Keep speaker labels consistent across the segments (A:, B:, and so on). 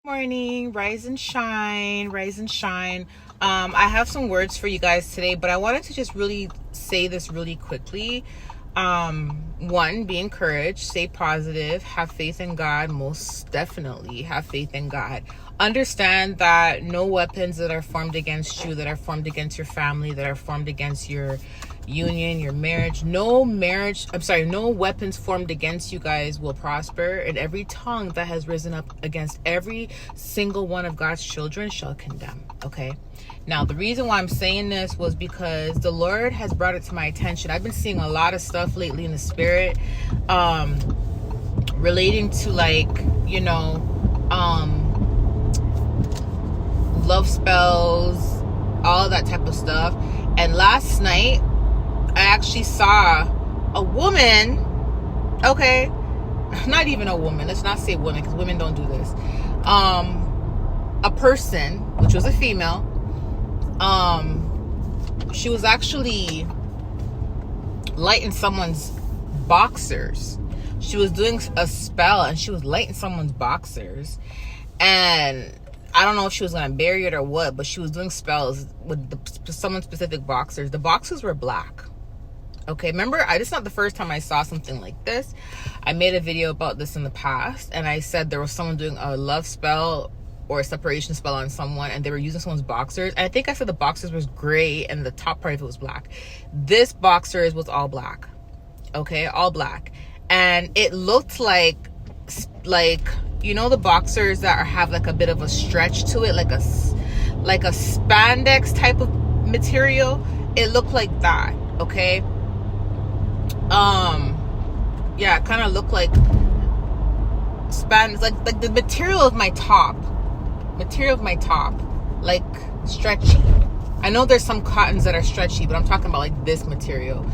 A: Morning, rise and shine, rise and shine. I have some words for you guys today, but I wanted to just really say this really quickly. One, be encouraged, stay positive, have faith in God. Most definitely have faith in God. Understand that no weapons that are formed against you, that are formed against your family, that are formed against your union, your marriage, no weapons formed against you guys will prosper, and every tongue that has risen up against every single one of God's children shall condemn. Okay, now the reason why I'm saying this was because the Lord has brought it to my attention. I've been seeing a lot of stuff lately in the spirit relating to love spells, all that type of stuff. And last night I actually saw a woman, okay, not even a woman, let's not say woman because women don't do this, a person, which was a female, she was actually lighting someone's boxers. She was doing a spell and she was lighting someone's boxers, and I don't know if she was going to bury it or what, but she was doing spells with someone's specific boxers. The boxers were black. Okay, remember, it's not the first time I saw something like this. I made a video about this in the past, and I said there was someone doing a love spell or a separation spell on someone, and they were using someone's boxers. And I think I said the boxers was gray and the top part of it was black. This boxers was all black. Okay, all black. And it looked like the boxers that have like a bit of a stretch to it, like a spandex type of material. It looked like that. Okay. Yeah, it kind of looked like spandex, like the material of my top, like stretchy. I know there's some cottons that are stretchy, but I'm talking about like this material.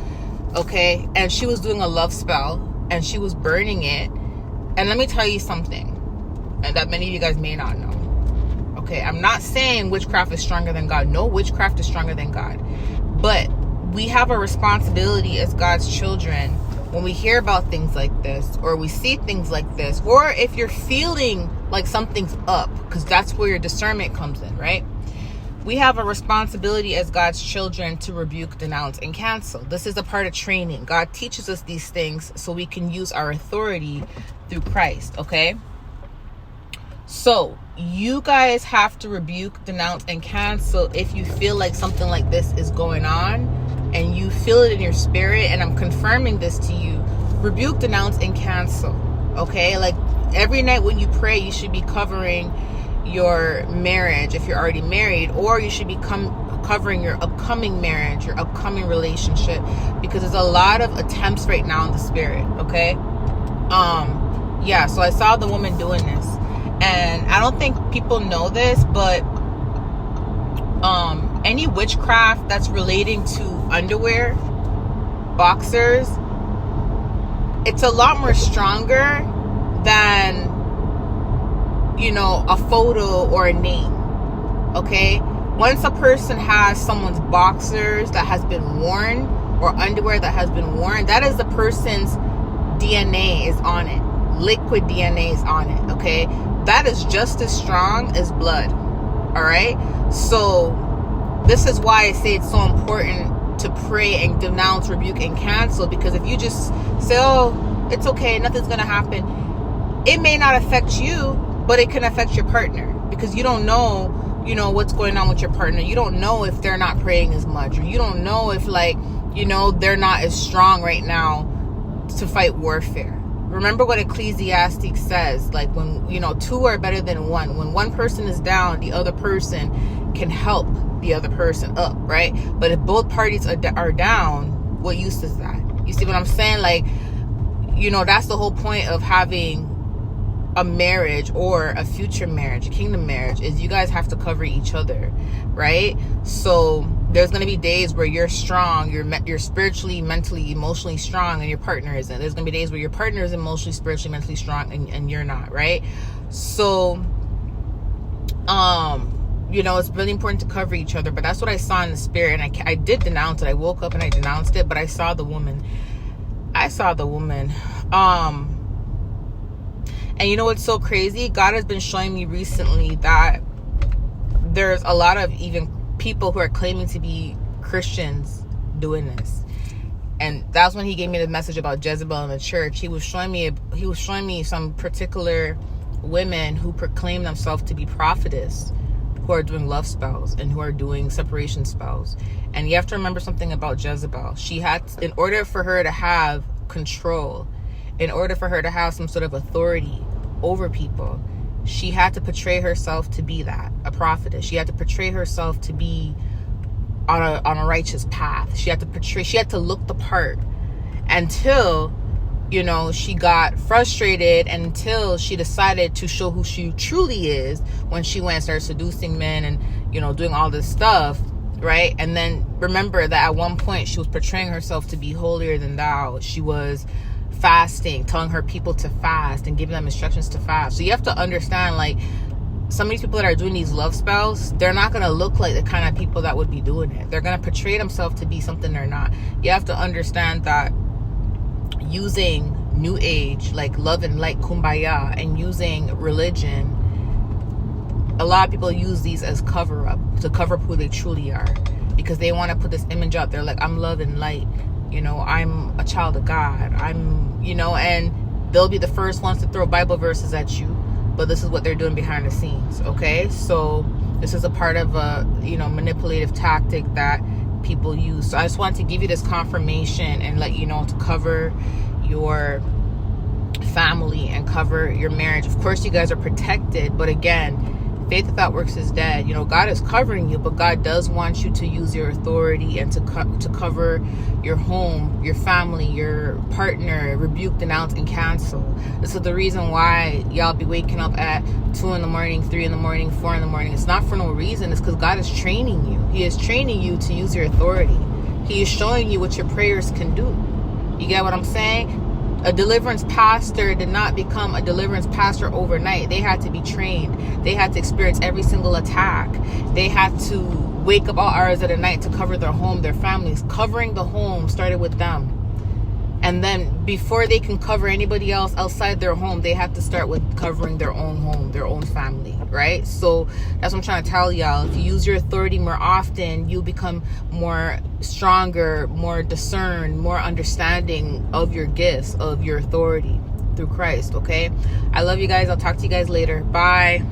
A: Okay. And she was doing a love spell and she was burning it. And let me tell you something, and that many of you guys may not know. Okay, I'm not saying witchcraft is stronger than God. No witchcraft is stronger than God. But we have a responsibility as God's children when we hear about things like this, or we see things like this, or if you're feeling like something's up, because that's where your discernment comes in, right? We have a responsibility as God's children to rebuke, denounce, and cancel. This is a part of training. God teaches us these things so we can use our authority through Christ, okay? So you guys have to rebuke, denounce, and cancel if you feel like something like this is going on and you feel it in your spirit. And I'm confirming this to you. Rebuke, denounce, and cancel, okay? Like every night when you pray, you should be covering your marriage if you're already married, or you should be covering your upcoming marriage, your upcoming relationship, because there's a lot of attempts right now in the spirit. Okay. Yeah, so I saw the woman doing this, and I don't think people know this, but any witchcraft that's relating to underwear, boxers, it's a lot more stronger than a photo or a name. Okay, once a person has someone's boxers that has been worn, or underwear that has been worn, that is the person's DNA is on it. Liquid DNA is on it. Okay, that is just as strong as blood. All right, so this is why I say it's so important to pray and denounce, rebuke, and cancel, because if you just say, oh, it's okay, nothing's gonna happen, it may not affect you, but it can affect your partner, because you don't know, what's going on with your partner. You don't know if they're not praying as much, or you don't know if they're not as strong right now to fight warfare. Remember what Ecclesiastes says, like when, two are better than one. When one person is down, the other person can help the other person up, right? But if both parties are down, what use is that? You see what I'm saying? Like, that's the whole point of having a marriage or a future marriage, a kingdom marriage, is you guys have to cover each other, right? So there's going to be days where you're strong, you're spiritually, mentally, emotionally strong, and your partner isn't. There's going to be days where your partner is emotionally, spiritually, mentally strong, and you're not, right? So it's really important to cover each other. But that's what I saw in the spirit, and I did denounce it. I woke up and I denounced it, but I saw the woman. And you know what's so crazy? God has been showing me recently that there's a lot of even people who are claiming to be Christians doing this. And that's when he gave me the message about Jezebel in the church. He was showing me some particular women who proclaim themselves to be prophetess, who are doing love spells and who are doing separation spells. And you have to remember something about Jezebel. She had, in order for her to have control, in order for her to have some sort of authority over people, she had to portray herself to be that, a prophetess. She had to portray herself to be on a righteous path. She had to look the part until, you know, she got frustrated, until she decided to show who she truly is when she went and started seducing men and, you know, doing all this stuff, right? And then remember that at one point she was portraying herself to be holier than thou. She was fasting, telling her people to fast and giving them instructions to fast. So you have to understand, like, some of these people that are doing these love spells, they're not going to look like the kind of people that would be doing it. They're going to portray themselves to be something they're not. You have to understand that using new age, like love and light, kumbaya, and using religion, a lot of people use these as cover up, to cover up who they truly are, because they want to put this image out there like, I'm love and light, you know, I'm a child of God, I'm, you know, and they'll be the first ones to throw Bible verses at you, but this is what they're doing behind the scenes. Okay, so this is a part of a, you know, manipulative tactic that people use. So I just wanted to give you this confirmation and let you know to cover your family and cover your marriage. Of course, you guys are protected, but again, faith without works is dead. You know, God is covering you, but God does want you to use your authority and to cover your home, your family, your partner, rebuke, denounce, and cancel. This is the reason why y'all be waking up at 2 in the morning, 3 in the morning, 4 in the morning. It's not for no reason. It's because God is training you. He is training you to use your authority. He is showing you what your prayers can do. You get what I'm saying? A deliverance pastor did not become a deliverance pastor overnight. They had to be trained. They had to experience every single attack. They had to wake up all hours of the night to cover their home, their families. Covering the home started with them. And then before they can cover anybody else outside their home, they have to start with covering their own home, their own family, right? So that's what I'm trying to tell y'all. If you use your authority more often, you become more stronger, more discerned, more understanding of your gifts, of your authority through Christ, okay? I love you guys. I'll talk to you guys later. Bye.